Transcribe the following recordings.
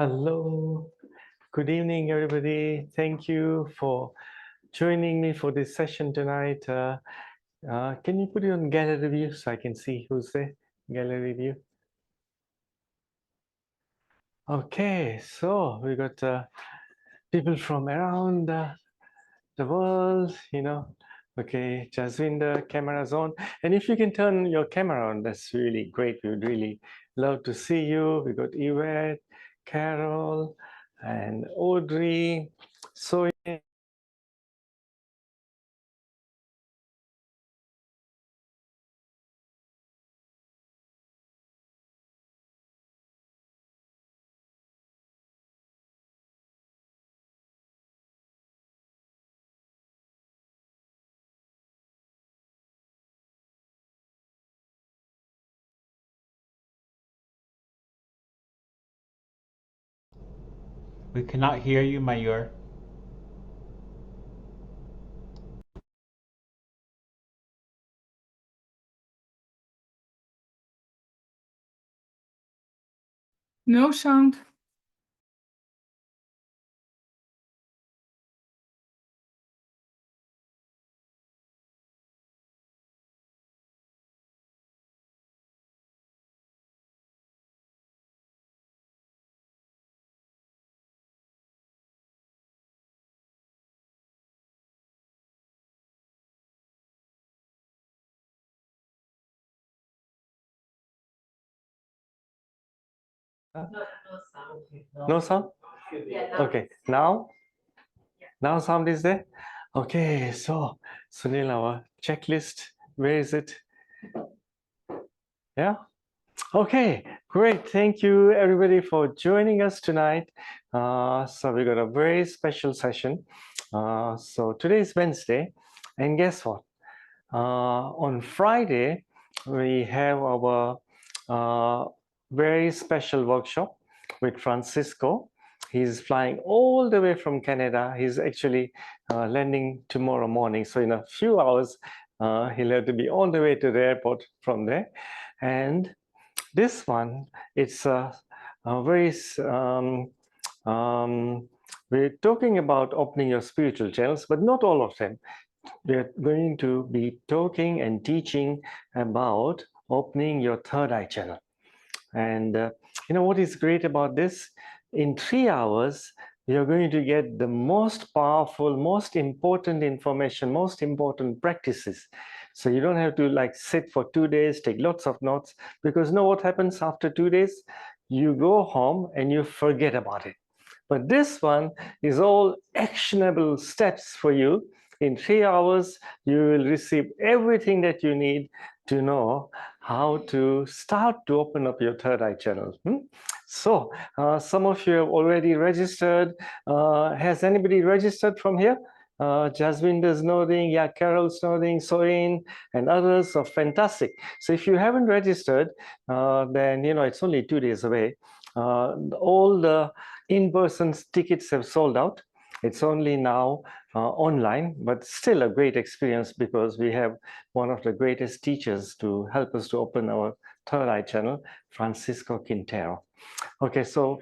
Hello, good evening, everybody. Thank you for joining me for this session tonight. Can you put it on gallery view so I can see who's there? Gallery view. Okay, so we got people from around the world, Okay, Jaswinder, camera's on. And if you can turn your camera on, that's really great. We would really love to see you. We got Yvette, Carol, and Audrey. So We cannot hear you, Mayur. No sound. no sound? Okay, now? Now sound is there? Okay, so Sunil, our checklist, where is it? Yeah? Okay, great. Thank you everybody for joining us tonight. So we got a very special session. So today is Wednesday, and guess what? On Friday, we have our very special workshop with Francisco. He's flying all the way from Canada. He's actually landing tomorrow morning. So in a few hours, he'll have to be on the way to the airport from there. And this one, it's a very, we're talking about opening your spiritual channels, but not all of them. We're going to be talking and teaching about opening your third eye channel. And what is great about this? In 3 hours, you're going to get the most powerful, most important information, most important practices. So you don't have to sit for 2 days, take lots of notes, because what happens after 2 days? You go home and you forget about it. But this one is all actionable steps for you. In 3 hours, you will receive everything that you need to know how to start to open up your third eye channel. So some of you have already registered. Has anybody registered from here? Jaswinder's nodding, yeah, Carol's nodding, Soin, and others are fantastic. So if you haven't registered, then it's only 2 days away. All the in-person tickets have sold out. It's only now online, but still a great experience because we have one of the greatest teachers to help us to open our third eye channel, Francisco Quintero. Okay, so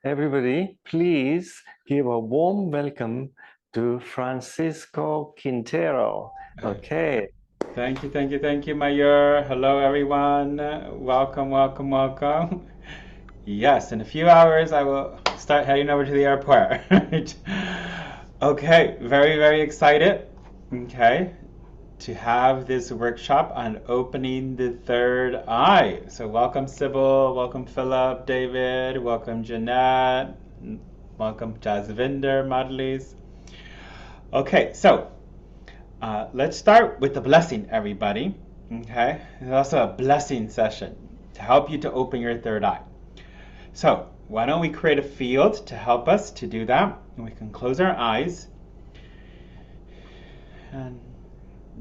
everybody, please give a warm welcome to Francisco Quintero. Okay. Thank you, Mayur. Hello, everyone. Welcome, welcome, welcome. Yes, in a few hours, I will start heading over to the airport. Okay, very, very excited. Okay, to have this workshop on opening the third eye. So welcome Sybil, welcome Philip, David, welcome Jeanette, welcome Jasvinder, Madlis. Okay, so let's start with the blessing, everybody. Okay, it's also a blessing session to help you to open your third eye. So why don't we create a field to help us to do that? And we can close our eyes and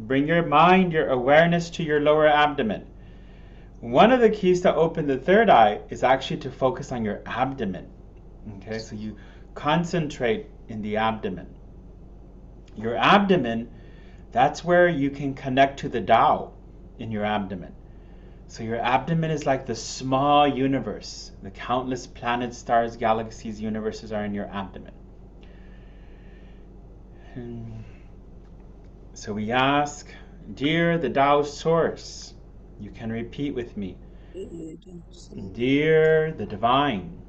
bring your mind, your awareness to your lower abdomen. One of the keys to open the third eye is actually to focus on your abdomen. Okay, so you concentrate in the abdomen. Your abdomen, that's where you can connect to the Tao in your abdomen. So your abdomen is like the small universe. The countless planets, stars, galaxies, universes are in your abdomen. So we ask, dear the Tao Source, you can repeat with me. Dear the Divine,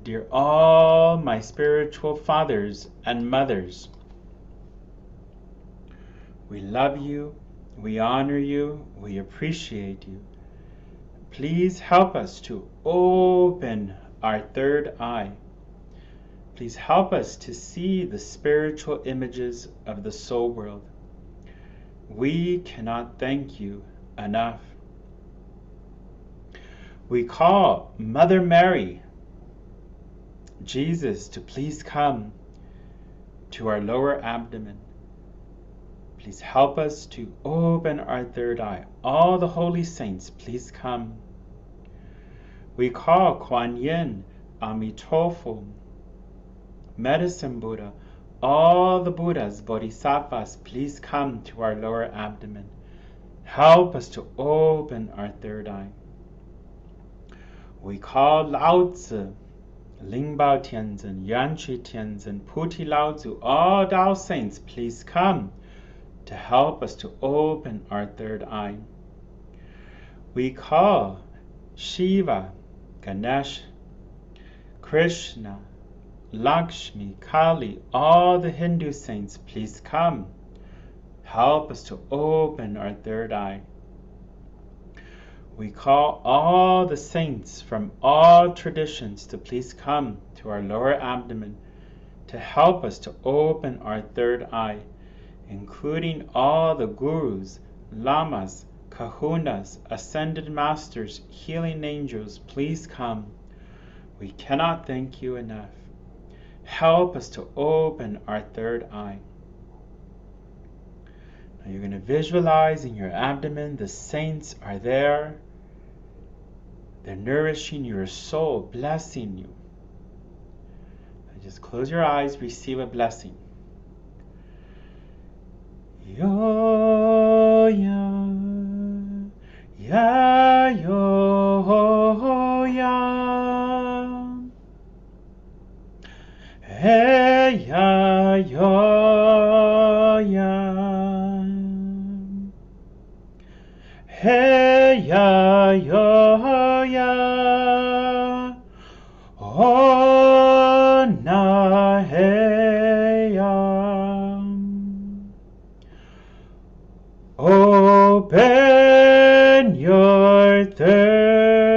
dear all my spiritual fathers and mothers, we love you, we honor you, we appreciate you. Please help us to open our third eye. Please help us to see the spiritual images of the soul world. We cannot thank you enough. We call Mother Mary, Jesus, to please come to our lower abdomen. Please help us to open our third eye. All the holy saints, please come. We call Kuan Yin, Amitabha, Medicine Buddha, all the Buddhas, Bodhisattvas, please come to our lower abdomen. Help us to open our third eye. We call Lao Tzu, Lingbao Tianzin, Yuanqi Tianzin, Puti Lao Tzu, all Tao saints, please come to help us to open our third eye. We call Shiva, Ganesh, Krishna, Lakshmi, Kali, all the Hindu saints, please come. Help us to open our third eye. We call all the saints from all traditions to please come to our lower abdomen to help us to open our third eye, including all the gurus, lamas, kahunas, ascended masters, healing angels, please come. We cannot thank you enough. Help us to open our third eye. Now you're going to visualize in your abdomen the saints are there. They're nourishing your soul, blessing you. Now just close your eyes, receive a blessing. Yo ya, ya yo ya, hey ya yo ya, hey ya yo ya, oh na hey ya. Open your third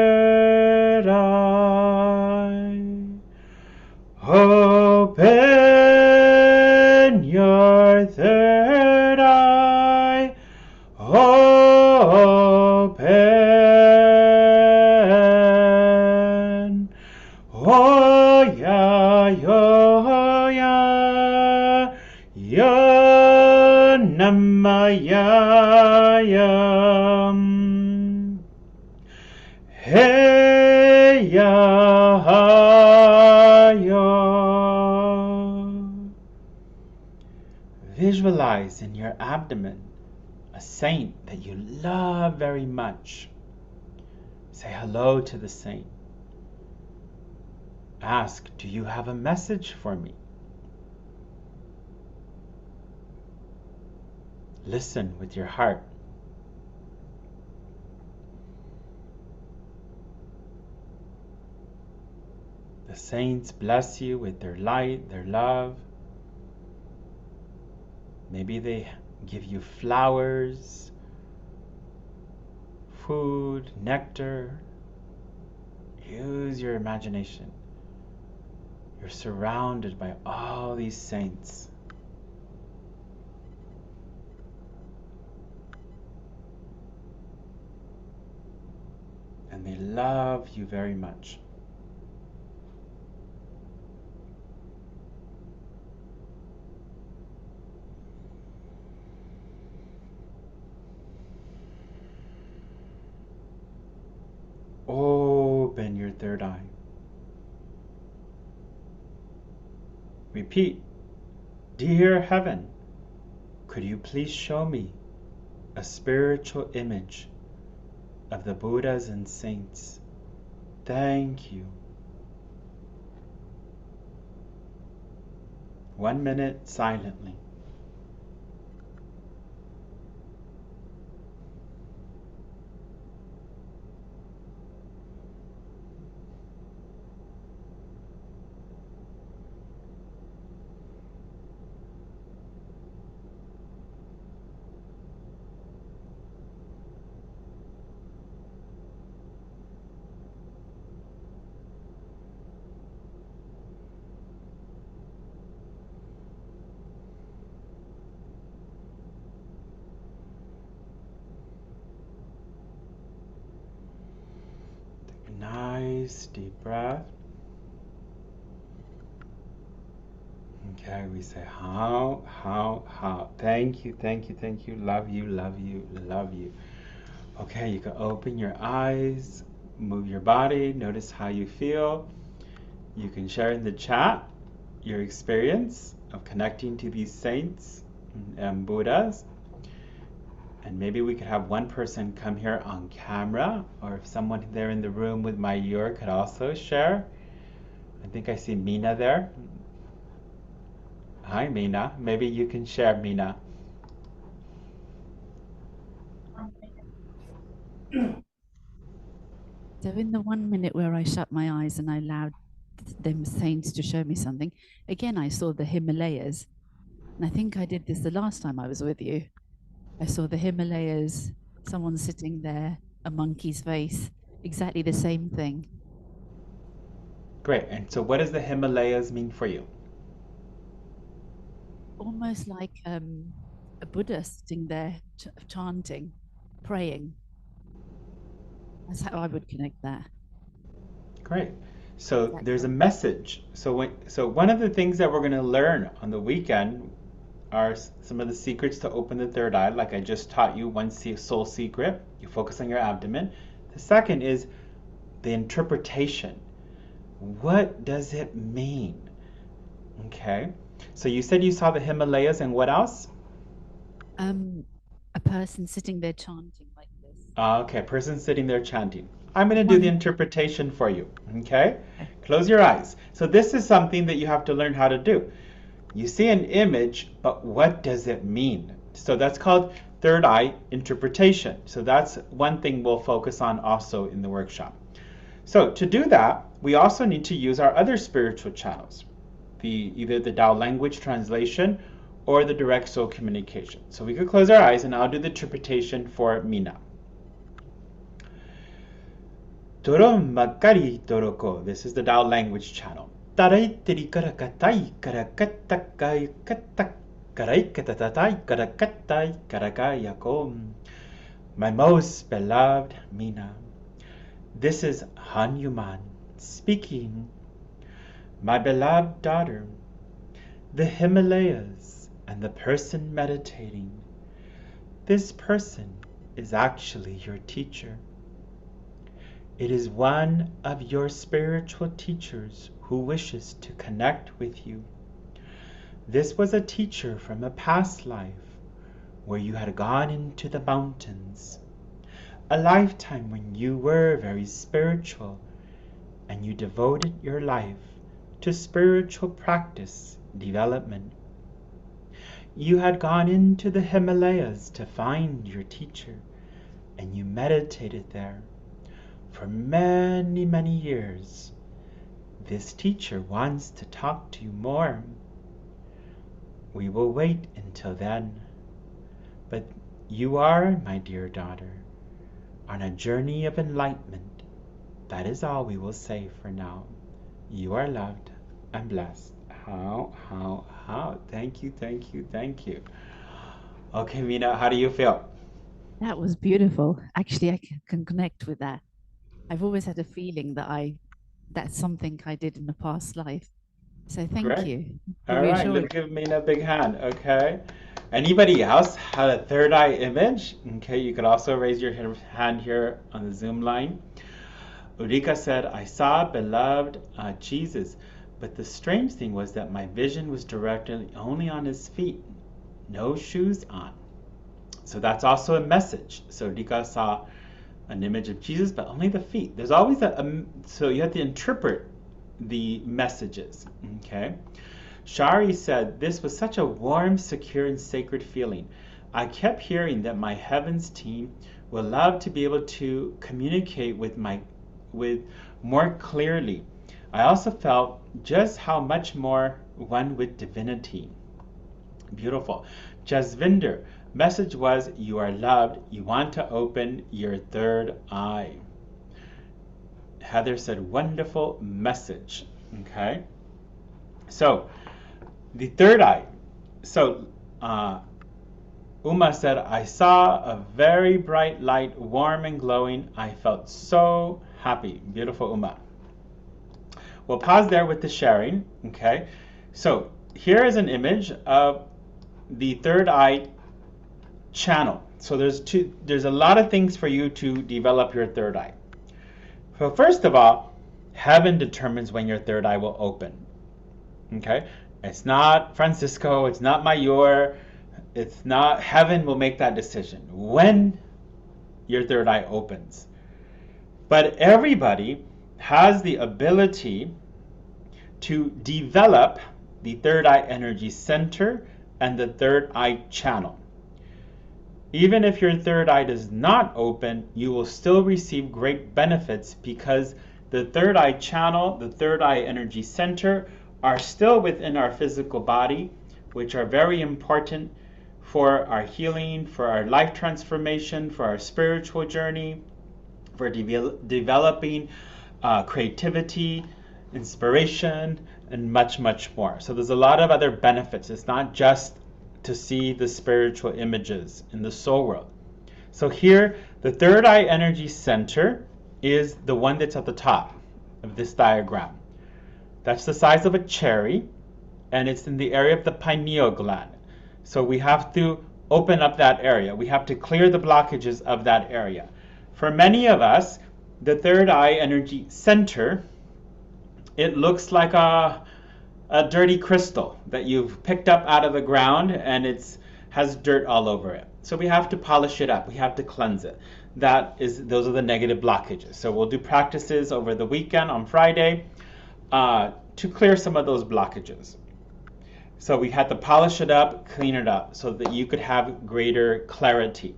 eye. Open your third eye. Open. Oh ya yo ya. Ya namayayam. Hey ya yo. Visualize in your abdomen a saint that you love very much. Say hello to the saint. Ask, do you have a message for me? Listen with your heart. The saints bless you with their light, their love. Maybe they give you flowers, food, nectar. Use your imagination. You're surrounded by all these saints. And they love you very much. Open your third eye. Repeat, dear heaven, could you please show me a spiritual image of the Buddhas and saints. Thank you. 1 minute silently. Take a nice deep breath. Okay, we say how. Thank you, thank you, thank you. Love you, love you, love you. Okay, you can open your eyes, move your body, notice how you feel. You can share in the chat your experience of connecting to these saints and Buddhas. And maybe we could have one person come here on camera, or if someone there in the room with Mayur could also share. I think I see Mina there. Hi, Mina. Maybe you can share, Mina. So in the 1 minute where I shut my eyes and I allowed them saints to show me something, again, I saw the Himalayas. And I think I did this the last time I was with you. I saw the Himalayas, someone sitting there, a monkey's face, exactly the same thing. Great. And so what does the Himalayas mean for you? Almost like a Buddha sitting there chanting, praying. That's how I would connect that. Great. So Exactly. there's a message. So one of the things that we're going to learn on the weekend are some of the secrets to open the third eye, like I just taught you. One soul secret, you focus on your abdomen. The second is the interpretation. What does it mean? Okay. So you said you saw the Himalayas, and what else? A person sitting there chanting like this. Okay, person sitting there chanting. I'm going to do the interpretation for you. Okay? Close your eyes. So this is something that you have to learn how to do. You see an image, but what does it mean? So that's called third eye interpretation. So that's one thing we'll focus on also in the workshop. So to do that, we also need to use our other spiritual channels, either the Tao language translation or the direct soul communication. So we could close our eyes and I'll do the interpretation for Mina. Toro Makari Toroko. This is the Tao language channel. Tarai tiri karakatai karakatakai katak karai katatatai karakatai karakayakom. My most beloved Mina. This is Hanuman speaking. My beloved daughter, the Himalayas and the person meditating. This person is actually your teacher. It is one of your spiritual teachers who wishes to connect with you. This was a teacher from a past life where you had gone into the mountains, a lifetime when you were very spiritual and you devoted your life to spiritual practice development. You had gone into the Himalayas to find your teacher and you meditated there for many, many years. This teacher wants to talk to you more. We will wait until then. But you are, my dear daughter, on a journey of enlightenment. That is all we will say for now. You are loved and blessed. How? Thank you, thank you, thank you. Okay, Mina, how do you feel? That was beautiful. Actually, I can connect with that. I've always had a feeling that that's something I did in a past life. So thank you. All right, let's give Mina a big hand, okay? Anybody else had a third eye image? Okay, you could also raise your hand here on the Zoom line. Ulrika said, I saw beloved Jesus, but the strange thing was that my vision was directed only on his feet, no shoes on. So that's also a message. So Rika saw an image of Jesus, but only the feet. There's always so you have to interpret the messages, okay? Shari said, this was such a warm, secure, and sacred feeling. I kept hearing that my heavens team would love to be able to communicate with more clearly. I also felt just how much more one with divinity. Beautiful. Jasvinder, message was, you are loved. You want to open your third eye. Heather said, wonderful message. Okay. So, the third eye. So, Uma said, I saw a very bright light, warm and glowing. I felt so happy. Beautiful, Uma. We'll pause there with the sharing. Okay. So, here is an image of the third eye channel. So there's a lot of things for you to develop your third eye. So first of all, heaven determines when your third eye will open. Okay? It's not Francisco, it's not Mayur, it's not, heaven will make that decision when your third eye opens. But everybody has the ability to develop the third eye energy center and the third eye channel. Even if your third eye does not open, you will still receive great benefits because the third eye channel, the third eye energy center are still within our physical body, which are very important for our healing, for our life transformation, for our spiritual journey, for developing creativity, inspiration, and much, much more. So there's a lot of other benefits. It's not just to see the spiritual images in the soul world. So here, the third eye energy center is the one that's at the top of this diagram. That's the size of a cherry, and it's in the area of the pineal gland. So we have to open up that area. We have to clear the blockages of that area. For many of us, the third eye energy center, it looks like a dirty crystal that you've picked up out of the ground and it has dirt all over it. So we have to polish it up. We have to cleanse it. Those are the negative blockages. So we'll do practices over the weekend on Friday to clear some of those blockages. So we had to polish it up, clean it up so that you could have greater clarity.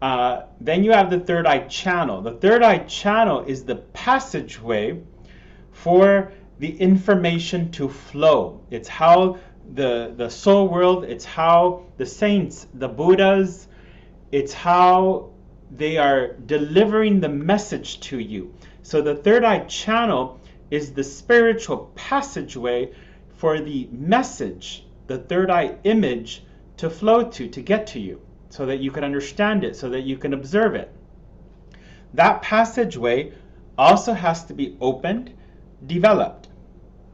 Then you have the third eye channel. The third eye channel is the passageway for the information to flow. It's how the soul world, it's how the saints, the Buddhas, it's how they are delivering the message to you. So the third eye channel is the spiritual passageway for the message, the third eye image, to flow to get to you, so that you can understand it, so that you can observe it. That passageway also has to be opened, developed.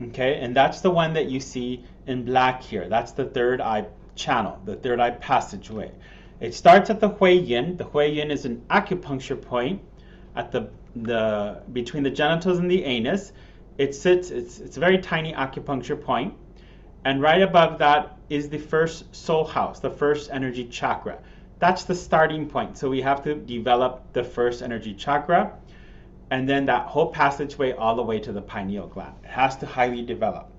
Okay, and that's the one that you see in black here. That's the third eye channel, the third eye passageway. It starts at the Hui Yin. The Hui Yin is an acupuncture point at the between the genitals and the anus. It sits. It's a very tiny acupuncture point, and right above that is the first soul house, the first energy chakra. That's the starting point. So we have to develop the first energy chakra. And then that whole passageway all the way to the pineal gland. It has to highly develop.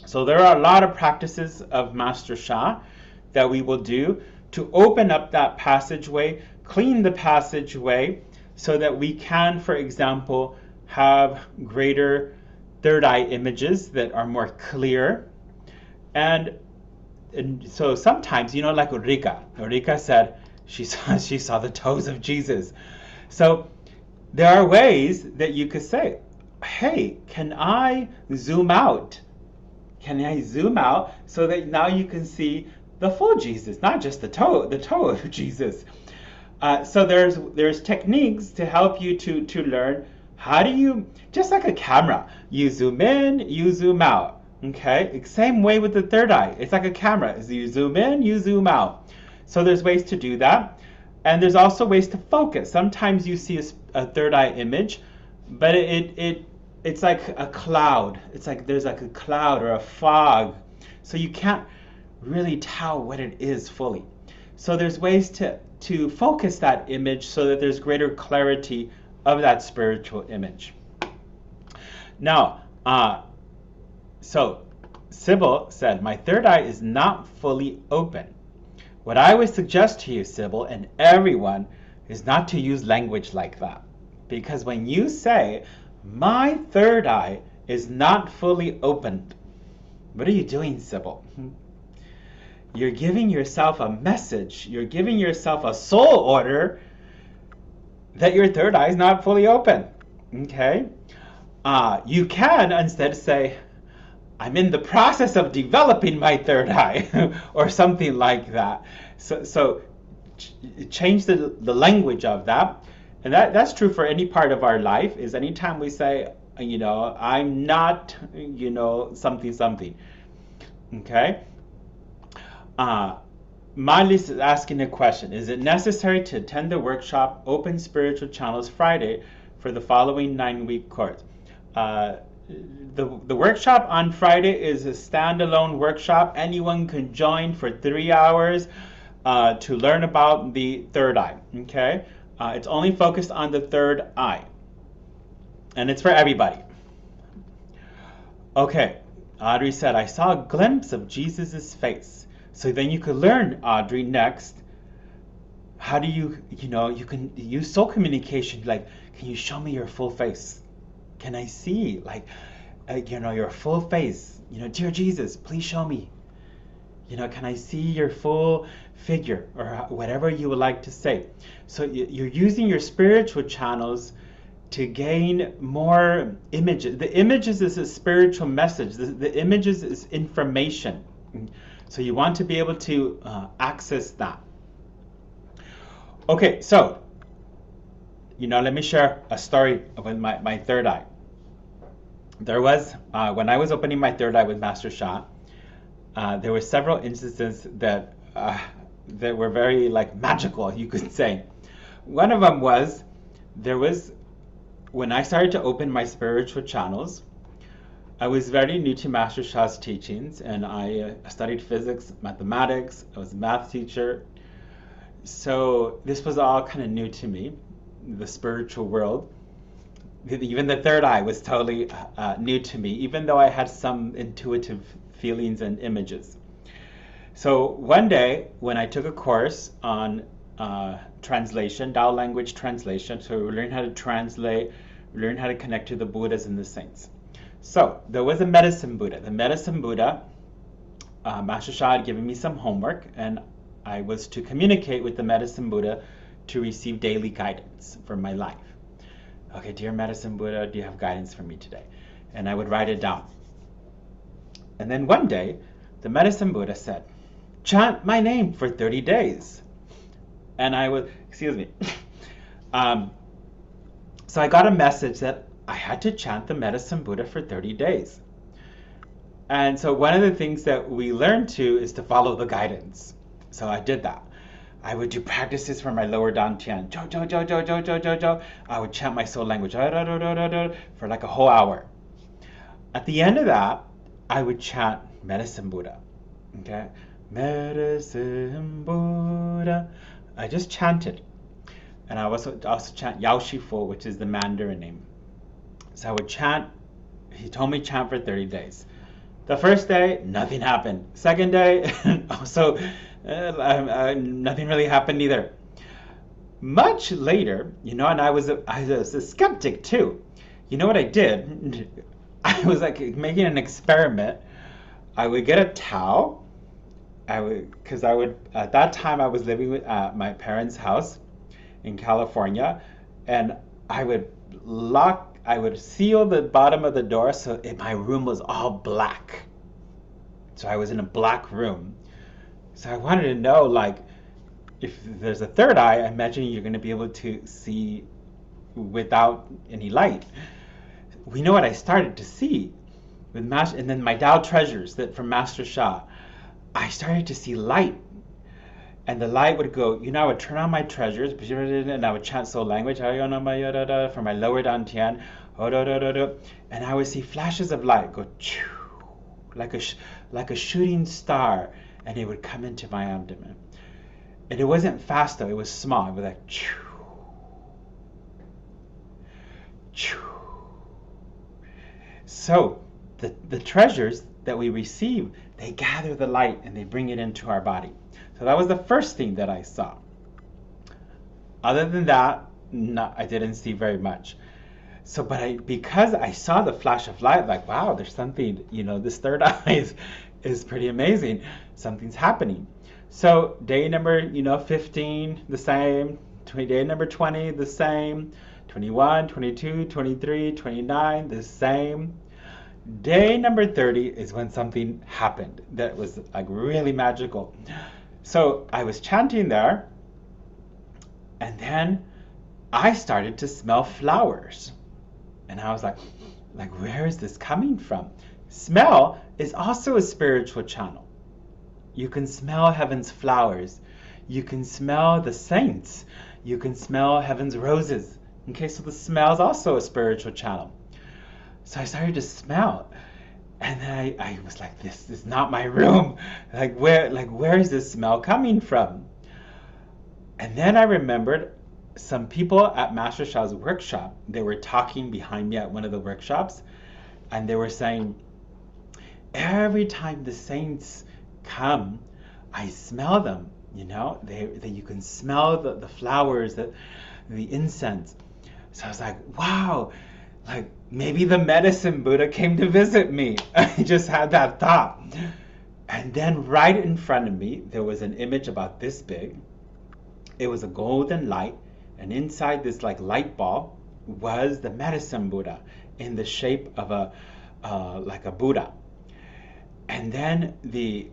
So there are a lot of practices of Master Sha that we will do to open up that passageway, clean the passageway, so that we can, for example, have greater third eye images that are more clear. And so sometimes, like Ulrika said she saw the toes of Jesus. So there are ways that you could say, hey, can I zoom out? Can I zoom out so that now you can see the full Jesus, not just the toe of Jesus? So there's techniques to help you to learn how do you, just like a camera, you zoom in, you zoom out. Okay, same way with the third eye. It's like a camera. You zoom in, you zoom out. So there's ways to do that. And there's also ways to focus. Sometimes you see a third eye image, but it's like a cloud. It's like there's like a cloud or a fog. So you can't really tell what it is fully. So there's ways to focus that image so that there's greater clarity of that spiritual image. Now, so Sybil said, my third eye is not fully open. What I would suggest to you, Sybil, and everyone, is not to use language like that. Because when you say, my third eye is not fully opened, what are you doing, Sybil? You're giving yourself a message. You're giving yourself a soul order that your third eye is not fully open. Okay? You can instead say, I'm in the process of developing my third eye, or something like that. So change the language of that. And that's true for any part of our life, is anytime we say, I'm not, something. Okay? Miley's is asking a question. Is it necessary to attend the workshop, Open Spiritual Channels Friday, for the following 9-week course? The workshop on Friday is a standalone workshop. Anyone can join for 3 hours to learn about the third eye. Okay? It's only focused on the third eye. And it's for everybody. Okay. Audrey said, I saw a glimpse of Jesus' face. So then you could learn, Audrey, next, how do you can use soul communication, like, can you show me your full face? Can I see, your full face? Dear Jesus, please show me. Can I see your full figure, or whatever you would like to say? So you're using your spiritual channels to gain more images. The images is a spiritual message. The images is information. So you want to be able to access that. Okay, so, let me share a story with my third eye. There was, when I was opening my third eye with Master Sha, there were several instances that were very magical, you could say. One of them was, when I started to open my spiritual channels, I was very new to Master Sha's teachings, and I studied physics, mathematics. I was a math teacher. So this was all kind of new to me, the spiritual world. Even the third eye was totally new to me, even though I had some intuitive feelings and images. So one day, when I took a course on translation, Tao language translation, so we learned how to translate, we learned how to connect to the Buddhas and the saints. So there was a medicine Buddha. The medicine Buddha, Master Sha had given me some homework, and I was to communicate with the medicine Buddha to receive daily guidance for my life. Okay, dear medicine Buddha, do you have guidance for me today? And I would write it down. And then one day, the medicine Buddha said, chant my name for 30 days. And I was, excuse me. So I got a message that I had to chant the medicine Buddha for 30 days. And so one of the things that we learned is to follow the guidance. So I did that. I would do practices for my lower dantian. Jo, jo, jo, jo, jo, jo, jo, jo. I would chant my soul language for like a whole hour. At the end of that, I would chant medicine Buddha. Okay? Medicine Buddha. I just chanted. And I also chant Yao Shifu, which is the Mandarin name. So I would chant. He told me chant for 30 days. The first day, nothing happened. Second day, also nothing really happened either. Much later, and I was a skeptic too. You know what I did? I was making an experiment. I would get a towel. Because at that time I was living with my parents' house in California, and I would seal the bottom of the door so my room was all black. So I was in a black room. So I wanted to know, if there's a third eye, I imagine you're going to be able to see without any light. We know what I started to see with and then my Tao treasures from Master Sha. I started to see light. And the light would go, I would turn on my treasures, and I would chant soul language, for my lower dantian, and I would see flashes of light go, like a shooting star, and it would come into my abdomen. And it wasn't fast though, it was small. It was like choo, choo. So the treasures that we receive, they gather the light and they bring it into our body. So that was the first thing that I saw. Other than that, no, I didn't see very much. So, because I saw the flash of light, like, wow, there's something, this third eye is pretty amazing. Something's happening. So day number, 15, the same. Day number 20, the same. 21, 22, 23, 29, the same. Day number 30 is when something happened that was like really magical. So I was chanting there, and then I started to smell flowers. And I was like, where is this coming from? Smell is also a spiritual channel. You can smell heaven's flowers. You can smell the saints. You can smell heaven's roses. Okay, so the smell is also a spiritual channel. So I started to smell. And then I was like, this is not my room. Where is this smell coming from? And then I remembered some people at Master Sha's workshop, they were talking behind me at one of the workshops, and they were saying, every time the saints come, I smell them, you can smell the flowers, the incense. So I was like, wow, like maybe the medicine Buddha came to visit me. I just had that thought. And then right in front of me, there was an image about this big. It was a golden light, and inside this light ball was the medicine Buddha in the shape of a Buddha. And then the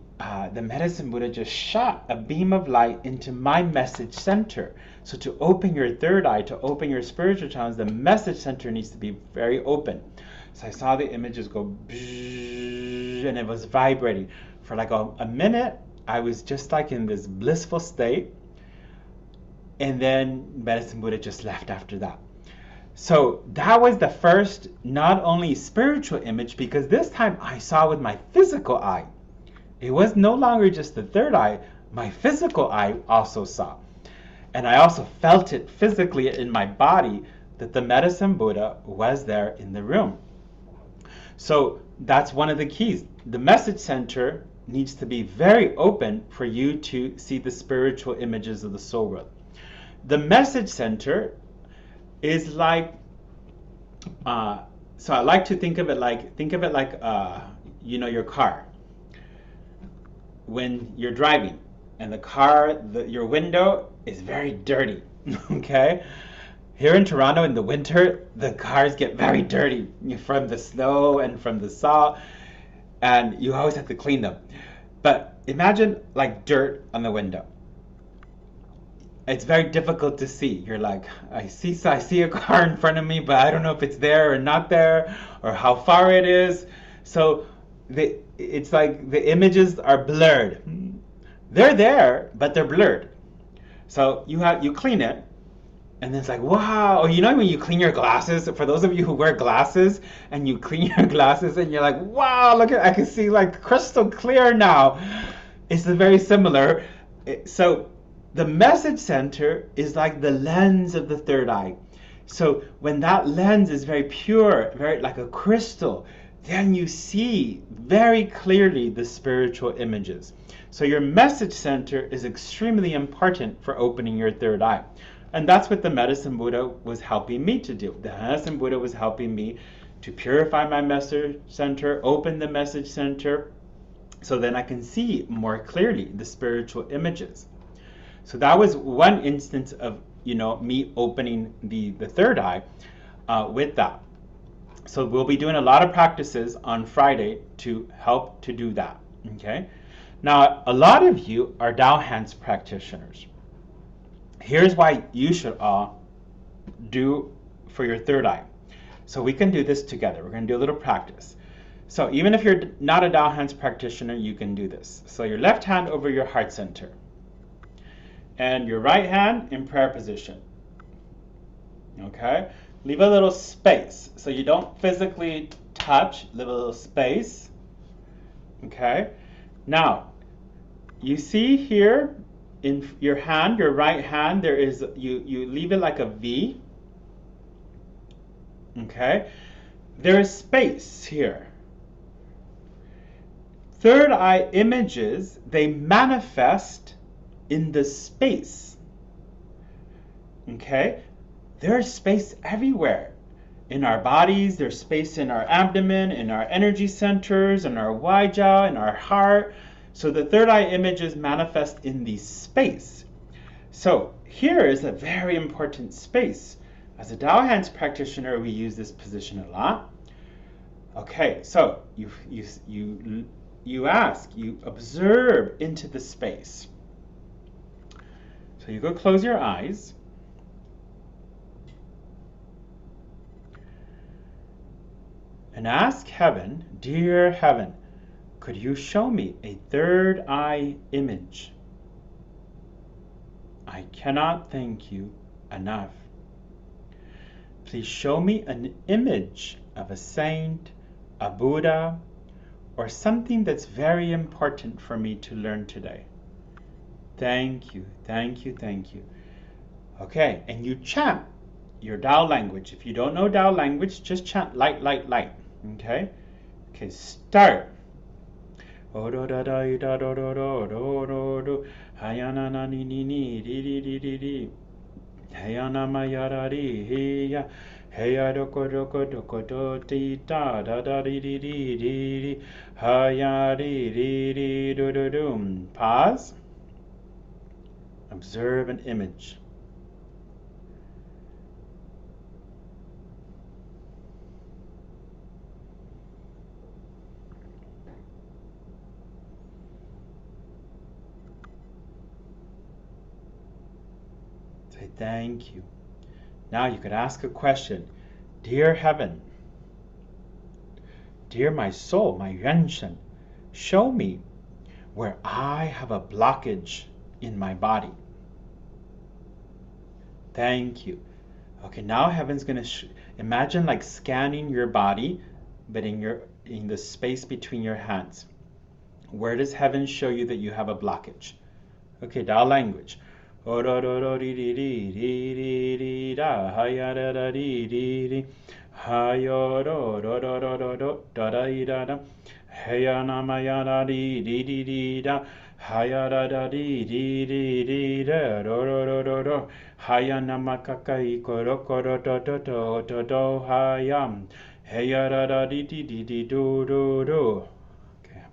medicine Buddha just shot a beam of light into my message center. So to open your third eye, to open your spiritual channels, the message center needs to be very open. So I saw the images go and it was vibrating. For a minute, I was just in this blissful state. And then medicine Buddha just left after that. So that was the first, not only spiritual image, because this time I saw with my physical eye. It was no longer just the third eye, my physical eye also saw. And I also felt it physically in my body that the medicine Buddha was there in the room. So that's one of the keys. The message center needs to be very open for you to see the spiritual images of the soul world. The message center is so I like to think of it like your car. When you're driving and the car, your window is very dirty, okay? Here in Toronto in the winter, the cars get very dirty from the snow and from the salt, and you always have to clean them. But imagine dirt on the window. It's very difficult to see. You're like, I see a car in front of me, but I don't know if it's there or not there, or how far it is. So it's like the images are blurred. They're there, but they're blurred. So you clean it, and then it's like, wow. Or when you clean your glasses, for those of you who wear glasses, and you clean your glasses, and you're like, wow, look I can see crystal clear now. It's very similar. So the message center is like the lens of the third eye. So when that lens is very pure, very like a crystal, then you see very clearly the spiritual images. So your message center is extremely important for opening your third eye. And that's what the medicine Buddha was helping me to do. The medicine Buddha was helping me to purify my message center, open the message center, so then I can see more clearly the spiritual images. So that was one instance of me opening the third eye with that. So we'll be doing a lot of practices on Friday to help to do that. Okay. Now a lot of you are Tao Hands practitioners. Here's why you should all do for your third eye. So we can do this together. We're going to do a little practice. So even if you're not a Tao Hands practitioner, you can do this. So your left hand over your heart center, and your right hand in prayer position. Okay? Leave a little space so you don't physically touch. Leave a little space. Okay? Now, you see here in your hand, your right hand, there is, you leave it like a V. Okay? There is space here. Third eye images, they manifest in the space. Okay? There's space everywhere. In our bodies, there's space in our abdomen, in our energy centers, in our Waijiao, in our heart. So the third eye images manifest in the space. So here is a very important space. As a Tao Hands practitioner, we use this position a lot. Okay, so you observe into the space. So you go close your eyes. And ask heaven, dear heaven, could you show me a third eye image? I cannot thank you enough. Please show me an image of a saint, a Buddha, or something that's very important for me to learn today. Thank you, thank you, thank you. Okay, and you chant your Tao language. If you don't know Tao language, just chant light, light, light. Okay? Okay, start. Hayana ni ni ni di di di di di. Hayana mayara di hiya. Heya doko doko doko do di da da da di di di di di. Haya di di di do do do. Pause. Observe an image. Say thank you. Now you could ask a question. Dear heaven, dear my soul, my yuanshen, show me where I have a blockage in my body. Thank you. Okay, now heaven's gonna imagine like scanning your body, but in the space between your hands. Where does heaven show you that you have a blockage? Okay, Tao language. Okay,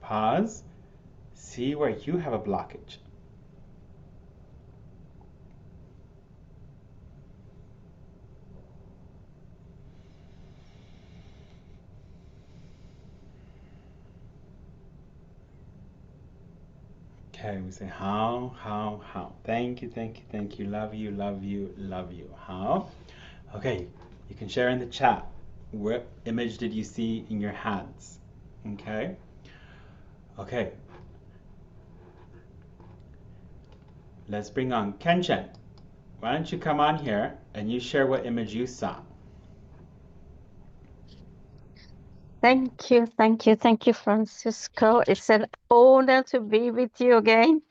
pause. See where you have a blockage. Okay, we say how. Thank you, thank you, thank you. Love you, love you, love you. How? Okay, you can share in the chat. What image did you see in your hands? Okay. Okay. Let's bring on Kenshin. Why don't you come on here and you share what image you saw? Thank you, Francisco. It's an honor to be with you again.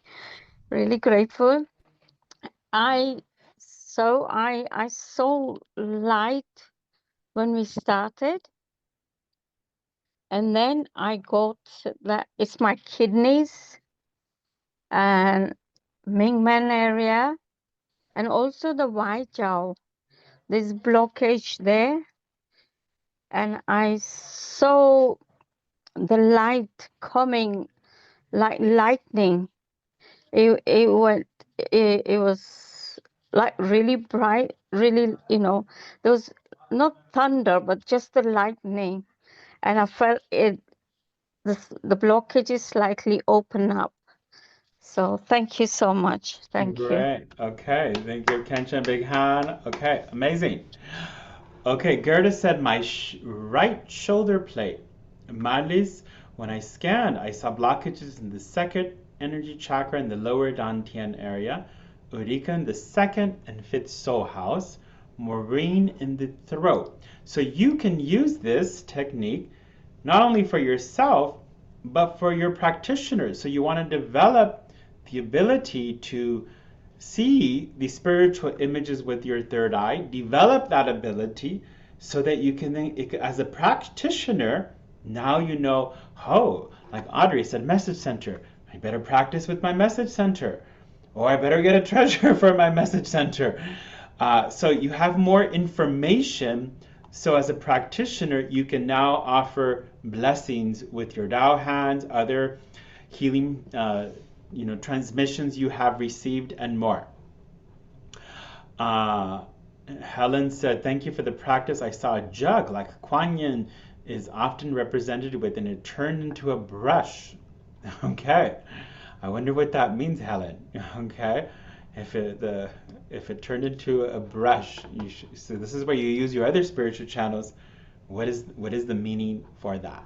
Really grateful. I saw light when we started, and then I got that it's my kidneys and Mingmen area, and also the Waijiao. There's blockage there, and I saw the light coming like lightning. It was like really bright, really, there was not thunder, but just the lightning, and I felt the blockage is slightly open up. So thank you so much. Thank you. Great. Okay. Thank you, Kenshin. Big hand. Okay. Amazing. Okay. Gerda said my right shoulder plate. Madlis, when I scanned, I saw blockages in the second energy chakra in the lower dantian area, Urika in the second and fifth soul house, Maureen in the throat. So you can use this technique not only for yourself, but for your practitioners. So you want to develop the ability to see the spiritual images with your third eye, develop that ability so that you can then, as a practitioner, now you know, oh, like Audrey said, message center. I better practice with my message center, or I better get a treasure for my message center. So you have more information. So as a practitioner, you can now offer blessings with your Tao hands, other healing transmissions you have received, and more. Helen said, thank you for the practice. I saw a jug like Kuan Yin is often represented with, and it turned into a brush. Okay, I wonder what that means, Helen. Okay, if it turned into a brush, so this is where you use your other spiritual channels. What is the meaning for that?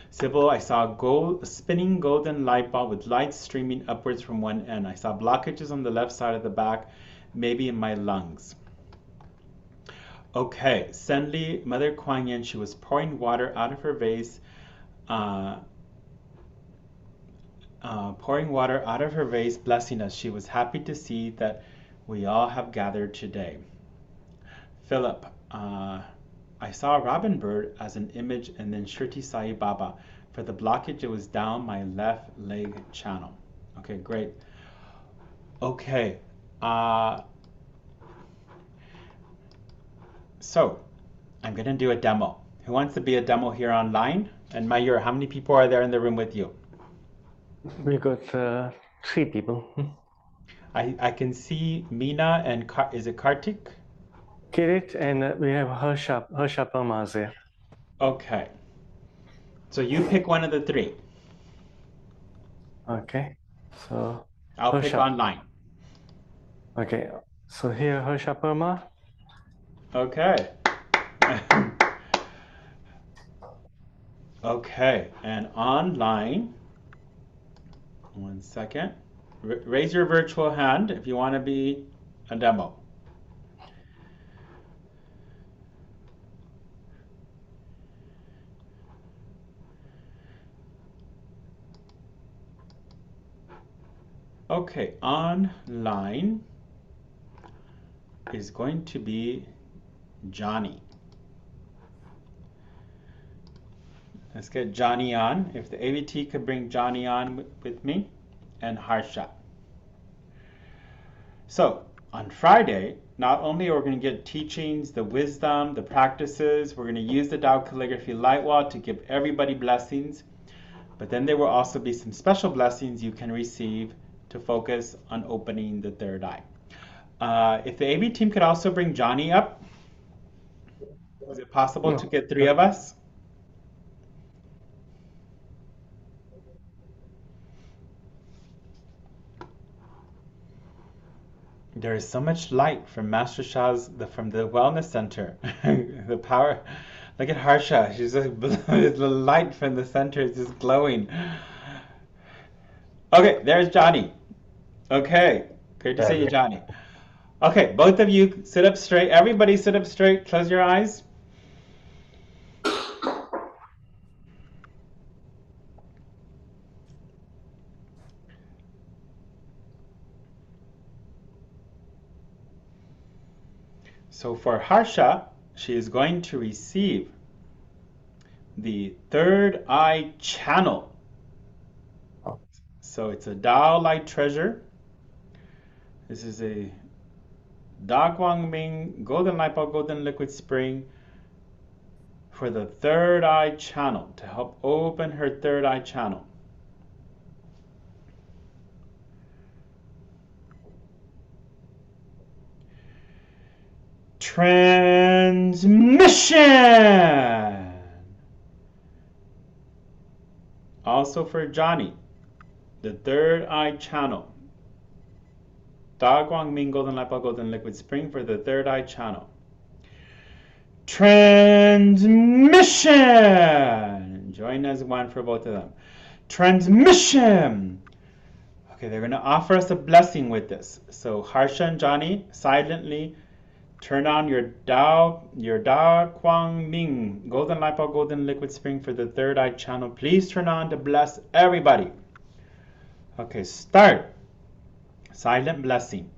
Sybil, I saw a spinning golden light bulb with light streaming upwards from one end. I saw blockages on the left side of the back, maybe in my lungs. Okay, Senli, Mother Kuan Yin, she was pouring water out of her vase, blessing us. She was happy to see that we all have gathered today. Philip, I saw a robin bird as an image, and then Shirti Sai Baba. For the blockage, it was down my left leg channel. Okay, great. Okay. So, I'm going to do a demo. Who wants to be a demo here online? And Mayur, how many people are there in the room with you? We got 3 people. I can see Meena and is it Kartik? Kirit, and we have Harsha Parmaz there. Okay. So you pick one of the 3. Okay, so I'll pick online. Okay, so here Harsha Parma. Okay. Okay, and online, one second. Raise your virtual hand if you want to be a demo. Okay, online is going to be Johnny. Let's get Johnny on. If the AVT could bring Johnny on with me, and Harsha. So on Friday, not only are we going to get teachings, the wisdom, the practices, we're going to use the Tao Calligraphy Light Wall to give everybody blessings, but then there will also be some special blessings you can receive to focus on opening the third eye. If the AV team could also bring Johnny up, is it possible to get 3 of us? There is so much light from Master Sha's, from the Wellness Center. The power. Look at Harsha. She's just, the light from the center is just glowing. Okay, there's Johnny. Okay, great to see you, Johnny. Okay, both of you sit up straight. Everybody sit up straight. Close your eyes. So for Harsha, she is going to receive the third eye channel. So it's a Tao light treasure. This is a Da Guang Ming golden light bulb, golden liquid spring for the third eye channel, to help open her third eye channel. Transmission! Also for Johnny, the third eye channel. Da Guang Ming golden light bulb, golden liquid spring for the third eye channel. Transmission! Join as one for both of them. Transmission! Okay, they're going to offer us a blessing with this. So Harsha and Johnny, silently turn on your Da Guang Ming golden light bulb, golden liquid spring for the third eye channel. Please turn on to bless everybody. Okay, start. Silent blessing.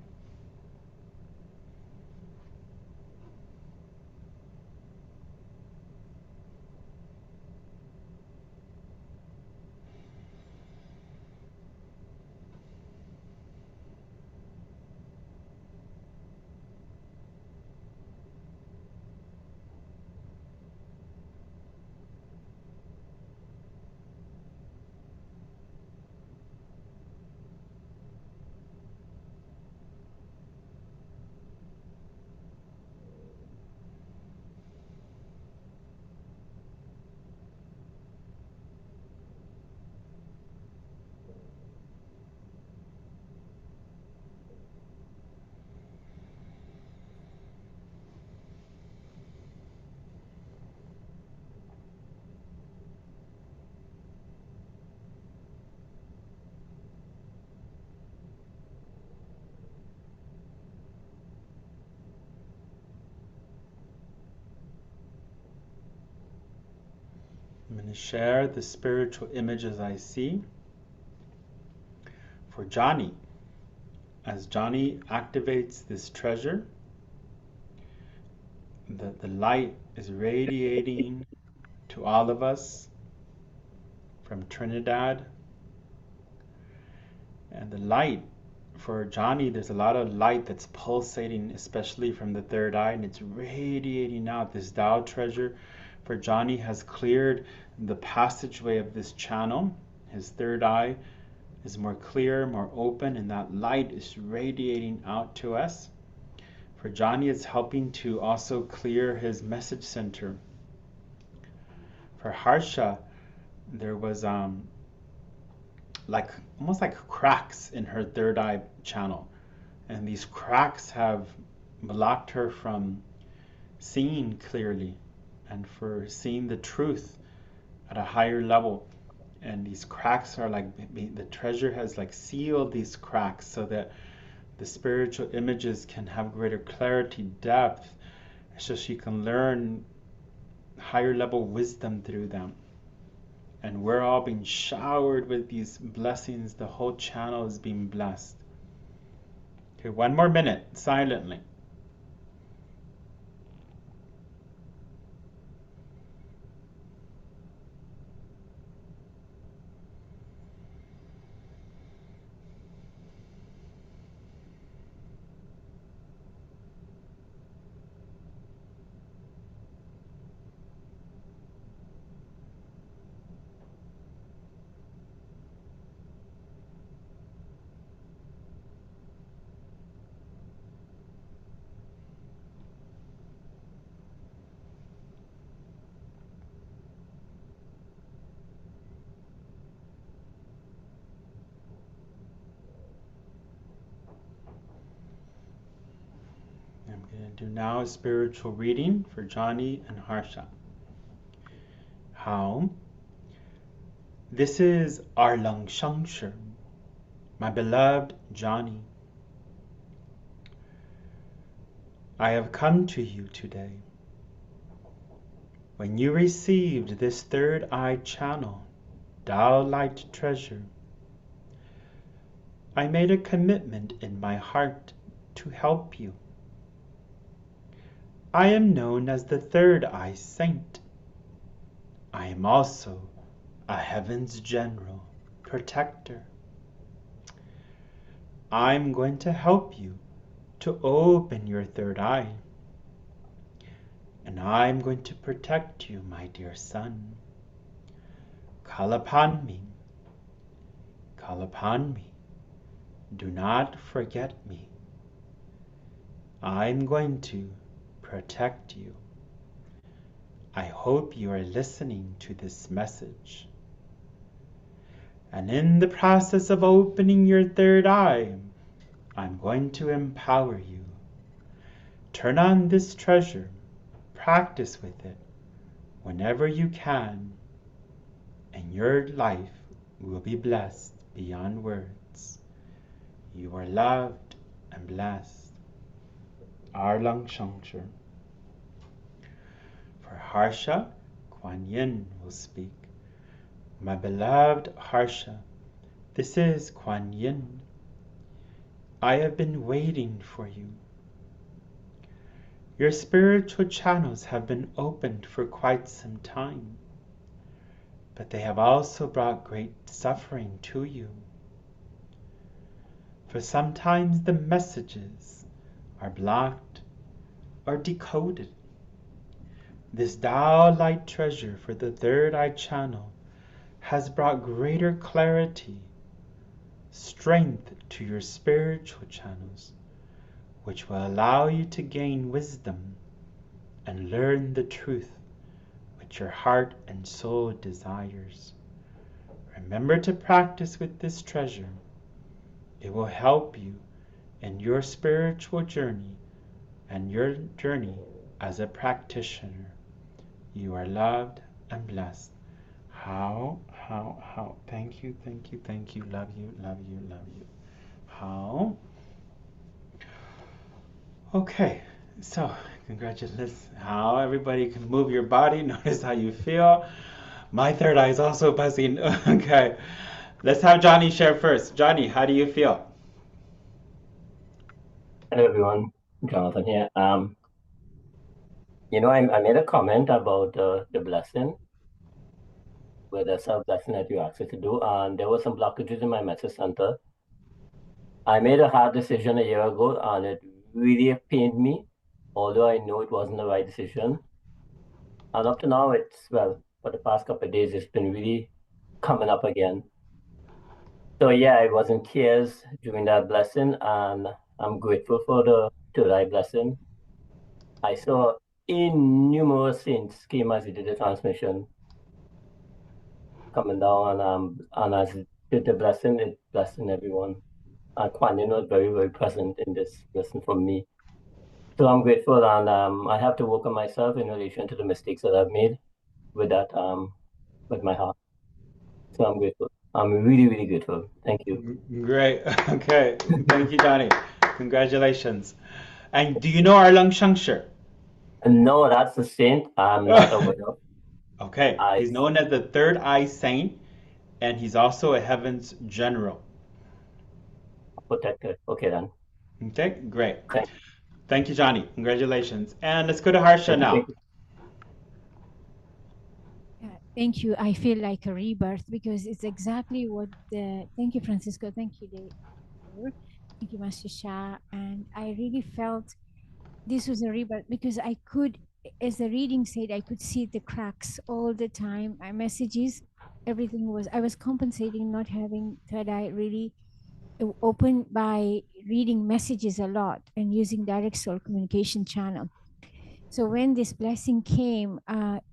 I'm going to share the spiritual images I see for Johnny. As Johnny activates this treasure, the light is radiating to all of us from Trinidad. And the light for Johnny, there's a lot of light that's pulsating, especially from the third eye, and it's radiating out. This Tao treasure for Johnny has cleared the passageway of this channel. His third eye is more clear, more open, and that light is radiating out to us. For Johnny, it's helping to also clear his message center. For Harsha, there was almost like cracks in her third eye channel, and these cracks have blocked her from seeing clearly and for seeing the truth at a higher level. And these cracks are like the treasure has like sealed these cracks so that the spiritual images can have greater clarity, depth, so she can learn higher level wisdom through them. And we're all being showered with these blessings. The whole channel is being blessed. Okay, 1 more minute, silently. I'm going to do now a spiritual reading for Johnny and Harsha. How? This is our Lung Shangshi, my beloved Johnny. I have come to you today. When you received this third eye channel, Tao Light Treasure, I made a commitment in my heart to help you. I am known as the Third Eye Saint. I am also a Heaven's General, Protector. I'm going to help you to open your third eye. And I'm going to protect you, my dear son. Call upon me. Call upon me. Do not forget me. I'm going to protect you. I hope you are listening to this message. And in the process of opening your third eye, I'm going to empower you. Turn on this treasure. Practice with it whenever you can, and your life will be blessed beyond words. You are loved and blessed. Our Lung Shangshi. For Harsha, Kuan Yin will speak. My beloved Harsha, this is Kuan Yin. I have been waiting for you. Your spiritual channels have been opened for quite some time, but they have also brought great suffering to you. For sometimes the messages are blocked or decoded. This Tao light treasure for the third eye channel has brought greater clarity, strength to your spiritual channels, which will allow you to gain wisdom and learn the truth which your heart and soul desires. Remember to practice with this treasure. It will help you in your spiritual journey and your journey as a practitioner. You are loved and blessed. How? Thank you, thank you, thank you. Love you, love you, love you. How? Okay, so congratulations. How everybody can move your body. Notice how you feel. My third eye is also buzzing. Okay, let's have Johnny share first. Johnny, how do you feel? Hello everyone, Jonathan here. I made a comment about the blessing, where the self-blessing that you asked us to do, and there were some blockages in my message center. I made a hard decision a year ago, and it really pained me, although I know it wasn't the right decision. And up to now, for the past couple of days, it's been really coming up again. So yeah, I was in tears during that blessing, and I'm grateful for the third eye blessing. I saw innumerable saints came as we did the transmission coming down, and as it did the blessing, it blessing everyone. And Kuan Yin was very, very present in this lesson for me. So I'm grateful, and I have to work on myself in relation to the mistakes that I've made with that, with my heart. So I'm grateful. I'm really, really grateful. Thank you. Great. Okay. Thank you, Johnny. Congratulations. And do you know our Lung Shengshi? No, that's the saint I'm not aware of. Okay. He's known as the third eye saint, and he's also a heaven's general. Protected. Okay then. Okay, great. Thank Thank you, Johnny. Congratulations. And let's go to Harsha now. Thank you. Thank you. I feel like a rebirth because it's exactly what the. Thank you, Francisco. Thank you, Dave. Thank you, Master Shah. And I really felt this was a rebirth because I could, as the reading said, I could see the cracks all the time. My messages, everything was. I was compensating not having third eye really open by reading messages a lot and using direct soul communication channel. So when this blessing came,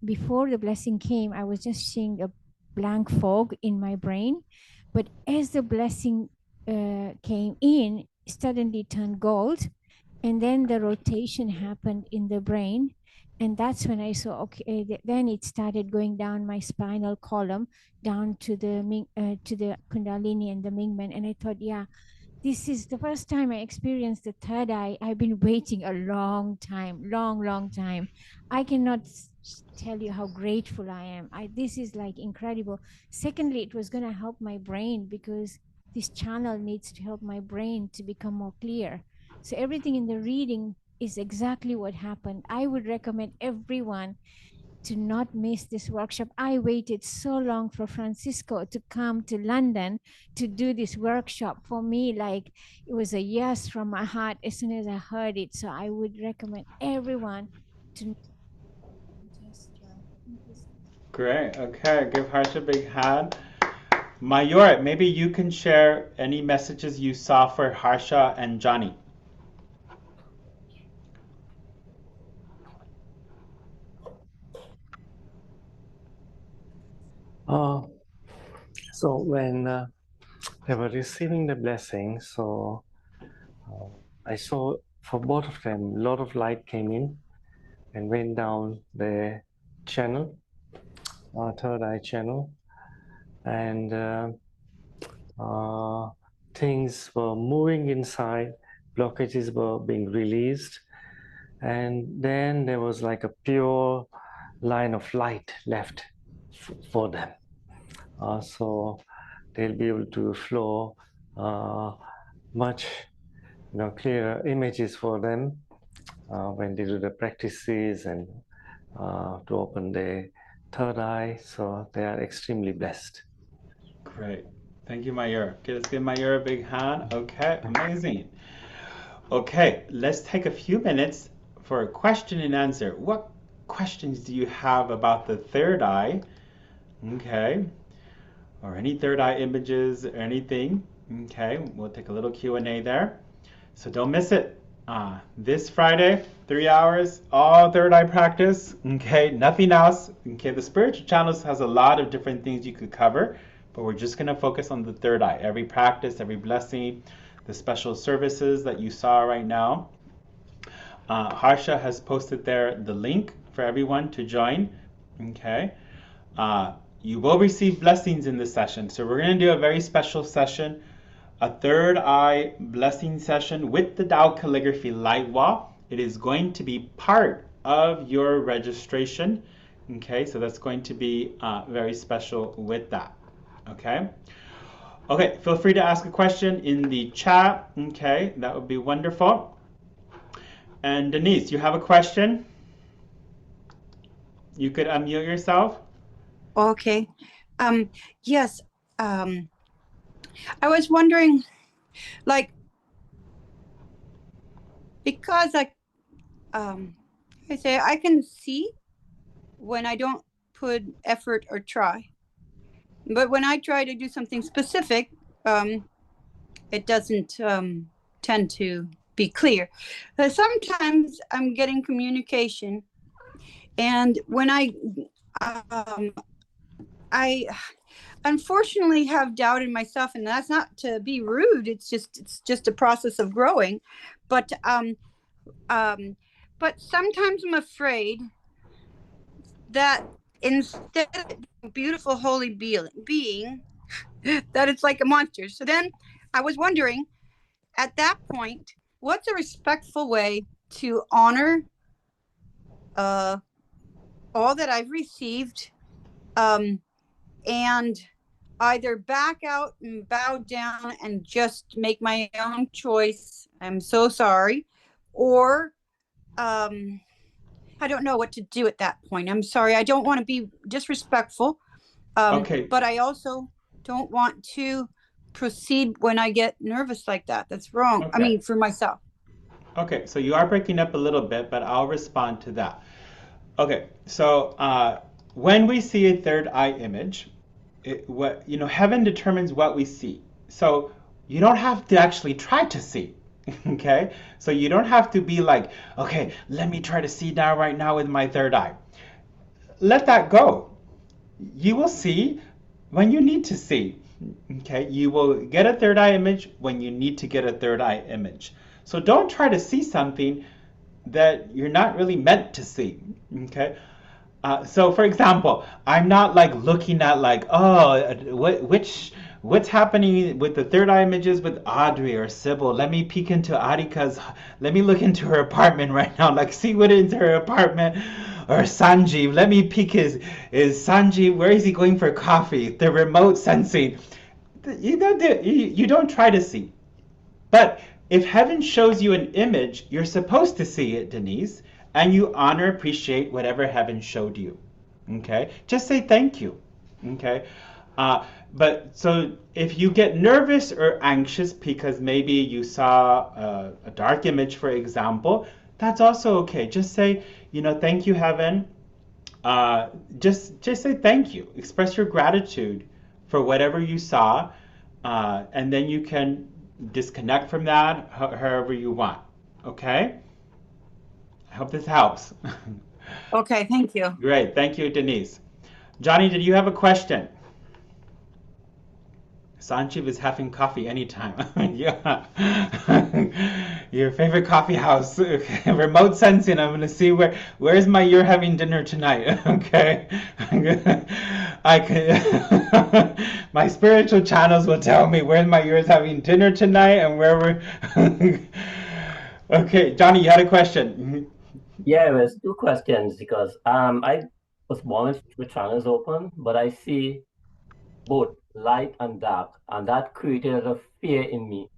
before the blessing came, I was just seeing a blank fog in my brain. But as the blessing came in, it suddenly turned gold. And then the rotation happened in the brain. And that's when I saw, okay, then it started going down my spinal column, down to the Kundalini and the Mingmen. And I thought, yeah, this is the first time I experienced the third eye. I've been waiting a long time, long time. I cannot tell you how grateful I am. This is like incredible. Secondly, it was going to help my brain because this channel needs to help my brain to become more clear. So everything in the reading is exactly what happened. I would recommend everyone to not miss this workshop. I waited so long for Francisco to come to London to do this workshop. For me, like it was a yes from my heart as soon as I heard it. So I would recommend everyone to just Great. Okay. Give Harsha a big hand. Mayur, maybe you can share any messages you saw for Harsha and Johnny. So when they were receiving the blessing, so I saw for both of them, a lot of light came in and went down the channel, third eye channel, and things were moving inside, blockages were being released, and then there was like a pure line of light left for them. So they'll be able to flow much clearer images for them when they do the practices and to open their third eye. So they are extremely blessed. Great. Thank you, Mayur. Okay, let's give Mayur a big hand. Okay, amazing. Okay, let's take a few minutes for a question and answer. What questions do you have about the third eye? Okay, or any third eye images or anything. Okay, we'll take a little Q&A there. So don't miss it. This Friday, 3 hours, all third eye practice. Okay, nothing else. Okay, the spiritual channels has a lot of different things you could cover, but we're just gonna focus on the third eye. Every practice, every blessing, the special services that you saw right now. Harsha has posted there the link for everyone to join. Okay. You will receive blessings in this session. So we're going to do a very special session, a third eye blessing session with the Tao calligraphy light wall. It is going to be part of your registration. Okay, so that's going to be very special with that. Okay. Okay, feel free to ask a question in the chat. Okay, that would be wonderful. And Denise, you have a question? You could unmute yourself. Okay. Yes. I was wondering, like, because I say I can see when I don't put effort or try, but when I try to do something specific, it doesn't tend to be clear. Sometimes I'm getting communication, and when I unfortunately have doubt in myself, and that's not to be rude. It's just a process of growing. But sometimes I'm afraid that instead of a beautiful holy being, that it's like a monster. So then I was wondering, at that point, what's a respectful way to honor all that I've received, and either back out and bow down and just make my own choice, I'm so sorry, or I don't know what to do at that point. I'm sorry, I don't want to be disrespectful, Okay. but I also don't want to proceed when I get nervous like that. That's wrong. Okay. I mean, for myself. Okay, so you are breaking up a little bit, but I'll respond to that. Okay, so when we see a third eye image, heaven determines what we see. So you don't have to actually try to see. Okay, so you don't have to be like, okay, let me try to see now right now with my third eye. Let that go. You will see when you need to see. Okay, you will get a third eye image when you need to get a third eye image. So don't try to see something that you're not really meant to see. Okay. So for example, I'm not like looking at like, oh, what's happening with the third eye images with Audrey or Sybil. Let me peek into let me look into her apartment right now. Like, see what is her apartment. Or Sanjeev, let me peek is Sanjeev, where is he going for coffee? The remote sensing. You don't try to see. But if heaven shows you an image, you're supposed to see it, Denise, and you honor, appreciate whatever heaven showed you. Okay? Just say thank you. Okay? But so if you get nervous or anxious because maybe you saw a dark image, for example, that's also okay. Just say, thank you, heaven. Just say thank you. Express your gratitude for whatever you saw, and then you can disconnect from that however you want. Okay? I hope this helps. Okay, thank you. Great. Thank you, Denise. Johnny, did you have a question? Sanjeev is having coffee anytime. Yeah. Your favorite coffee house. Okay. Remote sensing. I'm going to see where's you're having dinner tonight. Okay. My spiritual channels will tell me where you're having dinner tonight and where we're. Okay, Johnny, you had a question. Yeah, it was two questions because I was born with channels open, but I see both light and dark, and that created a fear in me.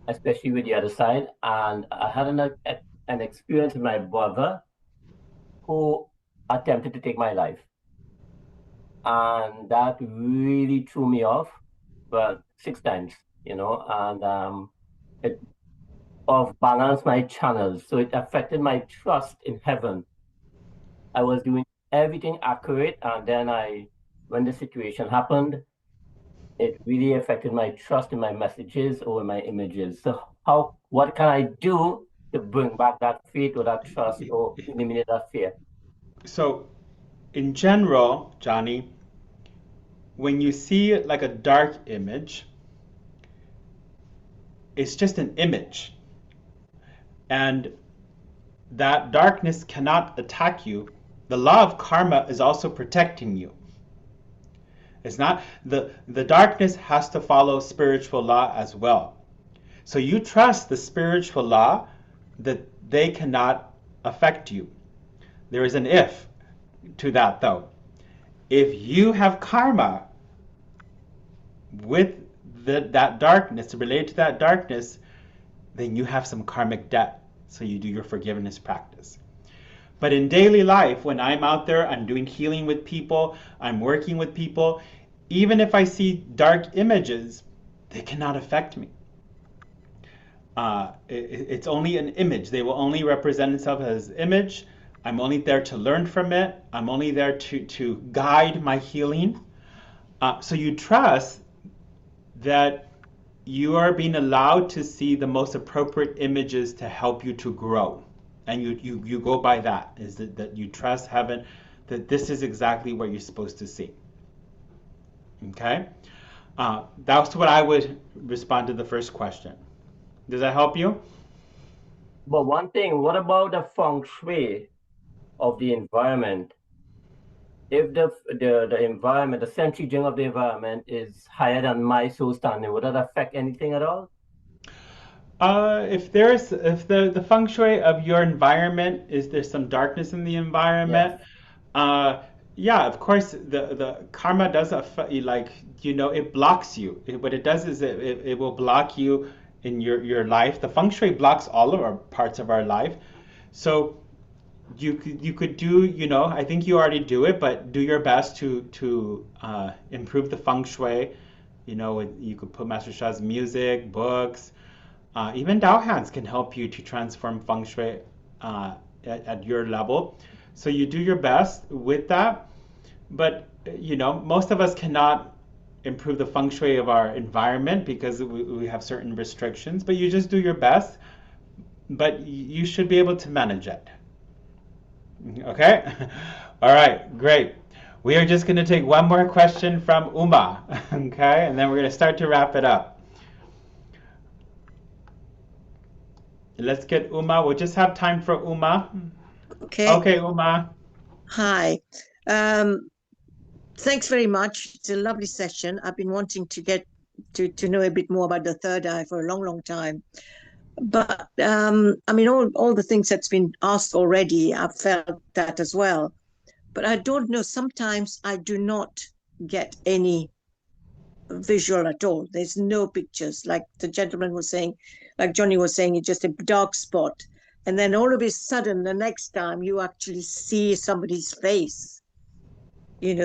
especially with the other side. And I had an experience with my brother who attempted to take my life. And that really threw me off, well, 6 times, and it off balanced my channels. So it affected my trust in heaven. I was doing everything accurate, and then when the situation happened, it really affected my trust in my messages or my images. So what can I do to bring back that faith or that trust or eliminate that fear? So, in general, Johnny, when you see like a dark image, it's just an image. And that darkness cannot attack you. The law of karma is also protecting you. It's not the darkness has to follow spiritual law as well. So you trust the spiritual law that they cannot affect you. There is an if to that though. If you have karma with that darkness, related to that darkness, then you have some karmic debt. So you do your forgiveness practice. But in daily life, when I'm out there, I'm doing healing with people, I'm working with people, even if I see dark images, they cannot affect me. It's only an image. They will only represent itself as image. I'm only there to learn from it. I'm only there to guide my healing. So you trust that you are being allowed to see the most appropriate images to help you to grow. And you go by that, is that you trust heaven, that this is exactly what you're supposed to see. Okay? That's what I would respond to the first question. Does that help you? But one thing, what about the feng shui of the environment? If the environment, the century jing of the environment is higher than my soul standing, would that affect anything at all? If the feng shui of your environment is there's some darkness in the environment, Yes. yeah, of course the karma does affect you, like it blocks you. What it does is it will block you in your life. The feng shui blocks all of our parts of our life. So you could do, I think you already do it, but do your best to improve the feng shui. You could put Master Sha's music, books, even Dao hands can help you to transform feng shui at your level. So you do your best with that, but most of us cannot improve the feng shui of our environment because we have certain restrictions. But you just do your best, but you should be able to manage it. Okay? All right, great. We are just going to take one more question from Uma, okay? And then we're going to start to wrap it up. Let's get Uma. We'll just have time for Uma. Okay. Okay, Uma. Hi. Thanks very much. It's a lovely session. I've been wanting to get to know a bit more about the third eye for a long, long time. But I mean, all the things that's been asked already, I've felt that as well. But I don't know. Sometimes I do not get any visual at all. There's no pictures. Like the gentleman was saying, like Johnny was saying, it's just a dark spot. And then all of a sudden, the next time you actually see somebody's face,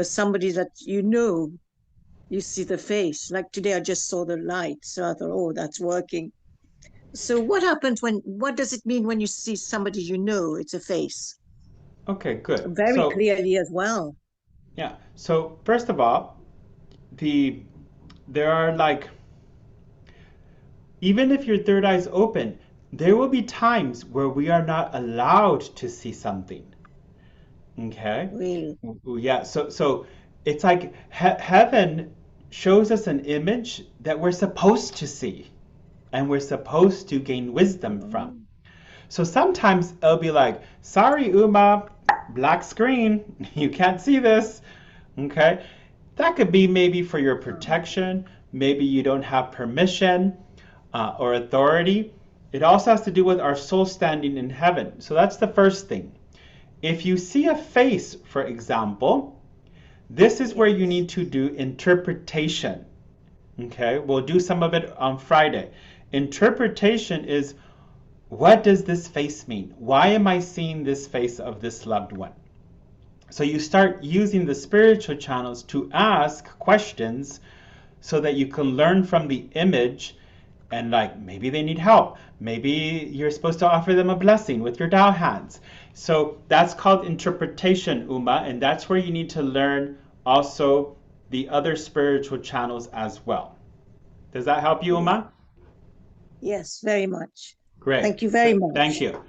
somebody that you see the face. Like today, I just saw the light. So I thought, oh, that's working. So what does it mean when you see somebody it's a face? Okay, good. Very clearly as well. Yeah. So first of all, there are even if your third eye is open, there will be times where we are not allowed to see something. Okay? Really? Yeah. So it's like heaven shows us an image that we're supposed to see and we're supposed to gain wisdom from. So sometimes it'll be like, sorry, Uma, black screen, you can't see this. Okay? That could be maybe for your protection. Maybe you don't have permission or authority. It also has to do with our soul standing in heaven. So that's the first thing. If you see a face, for example, this is where you need to do interpretation. Okay? We'll do some of it on Friday. Interpretation is, what does this face mean? Why am I seeing this face of this loved one? So you start using the spiritual channels to ask questions so that you can learn from the image, and like maybe they need help. Maybe you're supposed to offer them a blessing with your Tao hands. So that's called interpretation, Uma, and that's where you need to learn also the other spiritual channels as well. Does that help you, Uma? Yes, very much. Great. Thank you very much. Thank you.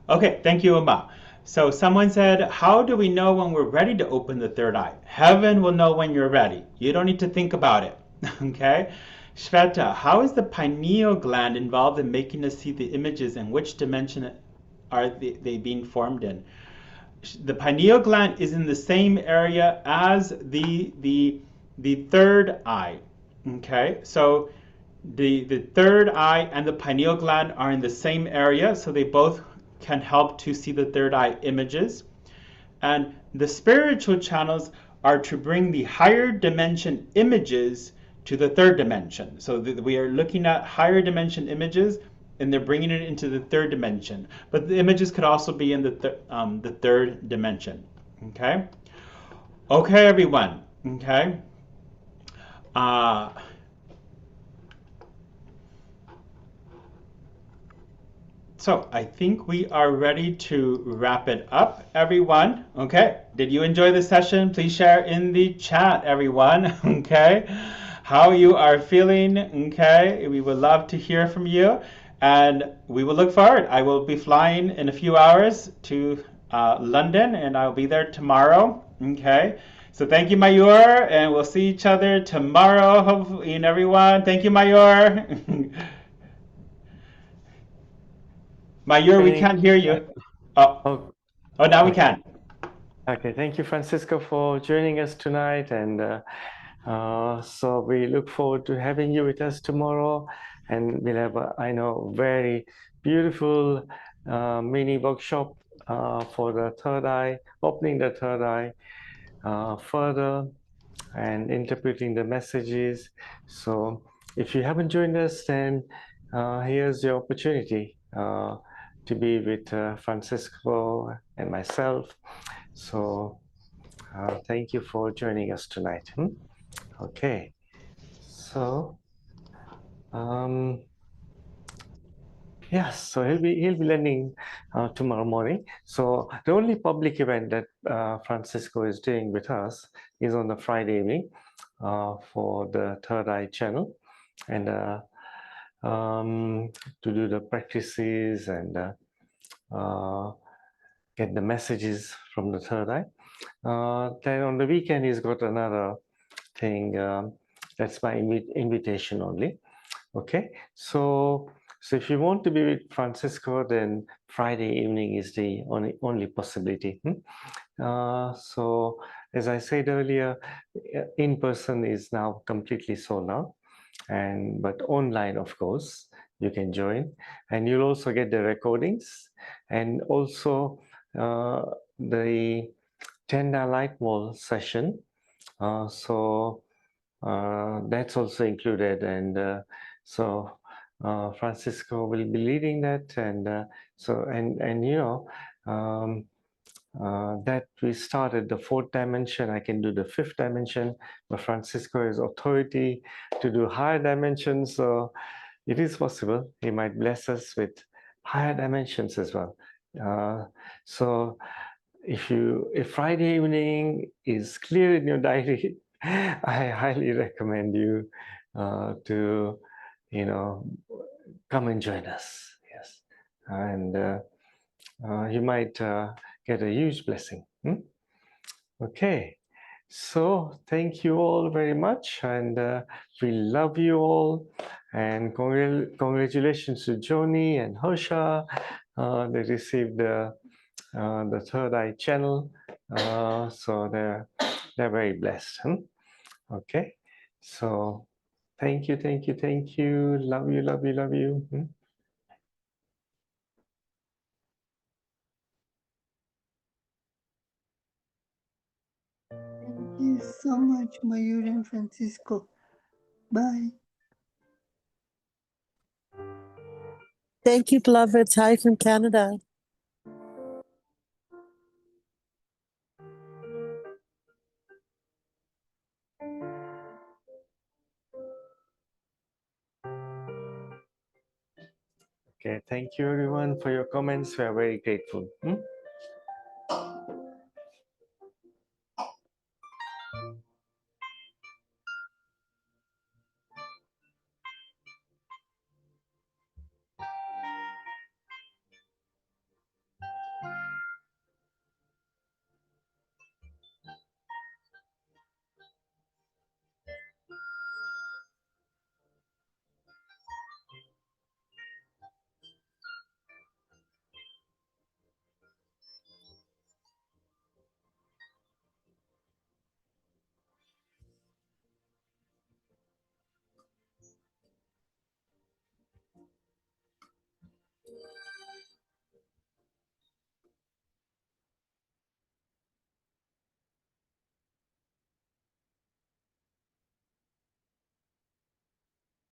Okay, thank you, Uma. So someone said, how do we know when we're ready to open the third eye? Heaven will know when you're ready. You don't need to think about it. Okay? Shveta, how is the pineal gland involved in making us see the images, and which dimension are they being formed in? The pineal gland is in the same area as the third eye. Okay? So the third eye and the pineal gland are in the same area, so they both can help to see the third eye images. And the spiritual channels are to bring the higher dimension images to the third dimension. So we are looking at higher dimension images, and they're bringing it into the third dimension. But the images could also be in the third dimension. Okay? Okay, everyone. Okay? So I think we are ready to wrap it up, everyone. Okay, did you enjoy the session? Please share in the chat, everyone. Okay, how you are feeling. Okay, we would love to hear from you, and we will look forward. I will be flying in a few hours to London, and I'll be there tomorrow. Okay, so thank you, Mayur, and we'll see each other tomorrow, hopefully, and everyone. Thank you, Mayur. Mayur, we can't hear you. Oh, now we can. Okay, thank you, Francisco, for joining us tonight. And so we look forward to having you with us tomorrow. And we'll have, I know, very beautiful mini workshop for the third eye, opening the third eye further and interpreting the messages. So if you haven't joined us, then here's your opportunity to be with Francisco and myself. So thank you for joining us tonight. Okay, so yes, so he'll be landing tomorrow morning. So the only public event that Francisco is doing with us is on the Friday evening for the Third Eye channel, and to do the practices and get the messages from the third eye. Then on the weekend, he's got another thing that's by invitation only. Okay, so if you want to be with Francisco, then Friday evening is the only possibility. So as I said earlier, in person is now completely sold out, but online, of course, you can join, and you'll also get the recordings, and also the Tenda Light Wall session. So that's also included, and so Francisco will be leading that, and that we started the fourth dimension. I can do the fifth dimension, but Francisco is authority to do higher dimensions, so it is possible he might bless us with higher dimensions as well. So if Friday evening is clear in your diary, I highly recommend you to come and join us. Yes, and you might get a huge blessing. Okay, so thank you all very much, and we love you all, and congratulations to Joni and Harsha. They received the third eye channel, so they're very blessed. Okay, so thank you. Love you. Thank you so much, Mayur and Francisco. Bye. Thank you, beloveds. Hi from Canada. Okay, thank you everyone for your comments. We are very grateful.